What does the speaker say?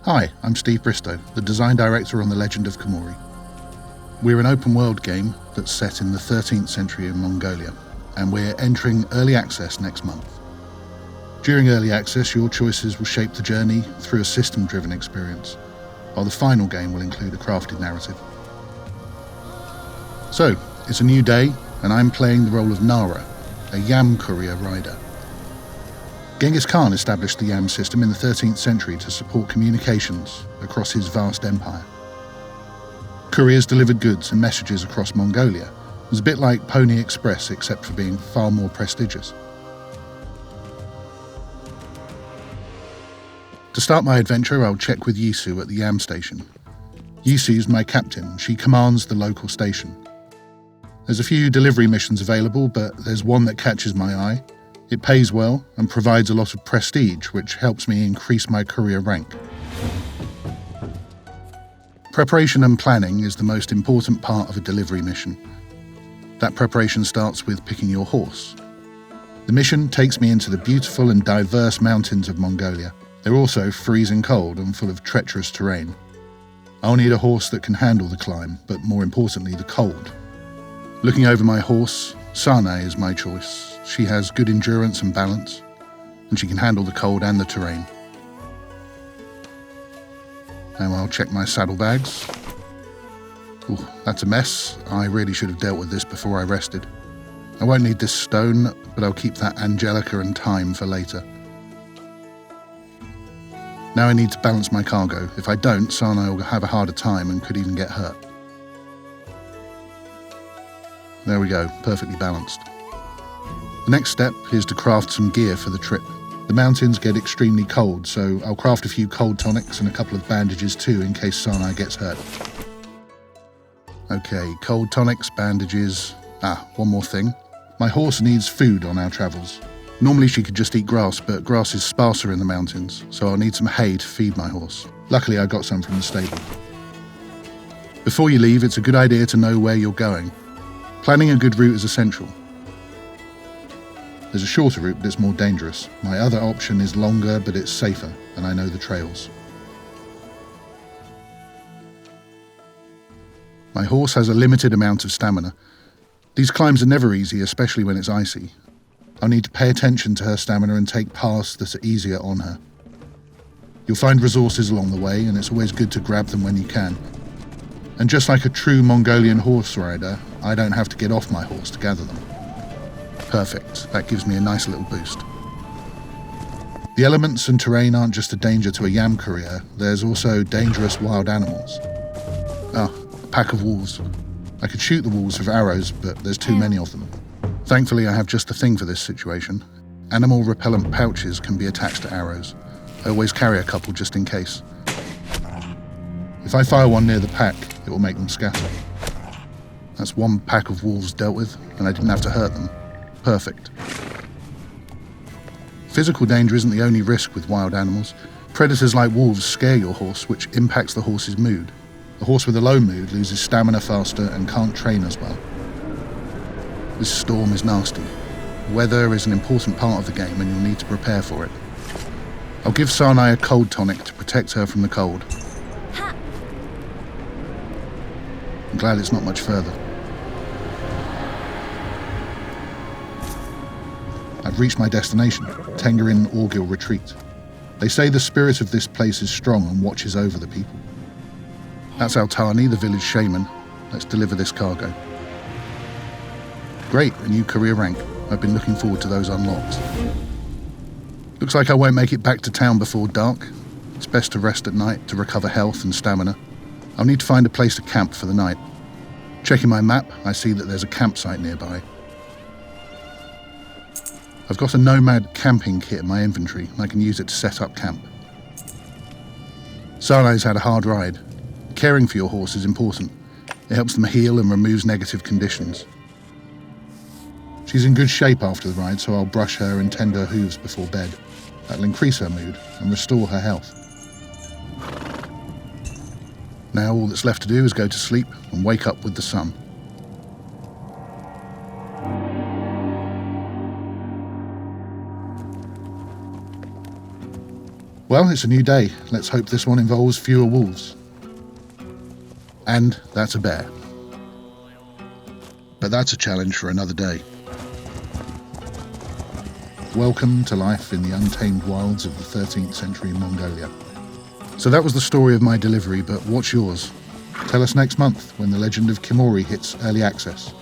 Hi, I'm Steve Bristow, the design director on The Legend of Khiimori. We're an open-world game that's set in the 13th century in Mongolia, and we're entering early access next month. During early access, your choices will shape the journey through a system-driven experience, while the final game will include a crafted narrative. So, it's a new day, and I'm playing the role of Nara, a yam courier rider. Genghis Khan established the yam system in the 13th century to support communications across his vast empire. Couriers delivered goods and messages across Mongolia. It was a bit like Pony Express, except for being far more prestigious. To start my adventure, I'll check with Yisu at the yam station. Yisu's my captain. She commands the local station. There's a few delivery missions available, but there's one that catches my eye. It pays well and provides a lot of prestige, which helps me increase my courier rank. Preparation and planning is the most important part of a delivery mission. That preparation starts with picking your horse. The mission takes me into the beautiful and diverse mountains of Mongolia. They're also freezing cold and full of treacherous terrain. I'll need a horse that can handle the climb, but more importantly, the cold. Looking over my horse, Sana is my choice. She has good endurance and balance, and she can handle the cold and the terrain. Now I'll check my saddlebags. Ooh, that's a mess. I really should have dealt with this before I rested. I won't need this stone, but I'll keep that Angelica and thyme for later. Now I need to balance my cargo. If I don't, Sana will have a harder time and could even get hurt. There we go, perfectly balanced. The next step is to craft some gear for the trip. The mountains get extremely cold, so I'll craft a few cold tonics and a couple of bandages too in case Sana gets hurt. Okay, cold tonics, bandages. One more thing. My horse needs food on our travels. Normally she could just eat grass, but grass is sparser in the mountains, so I'll need some hay to feed my horse. Luckily I got some from the stable. Before you leave, it's a good idea to know where you're going. Planning a good route is essential. There's a shorter route, but it's more dangerous. My other option is longer, but it's safer, and I know the trails. My horse has a limited amount of stamina. These climbs are never easy, especially when it's icy. I'll need to pay attention to her stamina and take paths that are easier on her. You'll find resources along the way, and it's always good to grab them when you can. And just like a true Mongolian horse rider, I don't have to get off my horse to gather them. Perfect, that gives me a nice little boost. The elements and terrain aren't just a danger to a yam courier, there's also dangerous wild animals. A pack of wolves. I could shoot the wolves with arrows, but there's too many of them. Thankfully, I have just the thing for this situation. Animal repellent pouches can be attached to arrows. I always carry a couple just in case. If I fire one near the pack, it will make them scatter. That's one pack of wolves dealt with, and I didn't have to hurt them. Perfect. Physical danger isn't the only risk with wild animals. Predators like wolves scare your horse, which impacts the horse's mood. A horse with a low mood loses stamina faster and can't train as well. This storm is nasty. Weather is an important part of the game and you'll need to prepare for it. I'll give Sanai a cold tonic to protect her from the cold. I'm glad it's not much further. I've reached my destination, Tengarin Orgil Retreat. They say the spirit of this place is strong and watches over the people. That's Altani, the village shaman. Let's deliver this cargo. Great, a new career rank. I've been looking forward to those unlocks. Looks like I won't make it back to town before dark. It's best to rest at night to recover health and stamina. I'll need to find a place to camp for the night. Checking my map, I see that there's a campsite nearby. I've got a nomad camping kit in my inventory, and I can use it to set up camp. Sanai's had a hard ride. Caring for your horse is important. It helps them heal and removes negative conditions. She's in good shape after the ride, so I'll brush her and tend her hooves before bed. That'll increase her mood and restore her health. Now all that's left to do is go to sleep and wake up with the sun. Well, it's a new day. Let's hope this one involves fewer wolves. And that's a bear. But that's a challenge for another day. Welcome to life in the untamed wilds of the 13th century Mongolia. So that was the story of my delivery, but what's yours? Tell us next month when The Legend of Khiimori hits early access.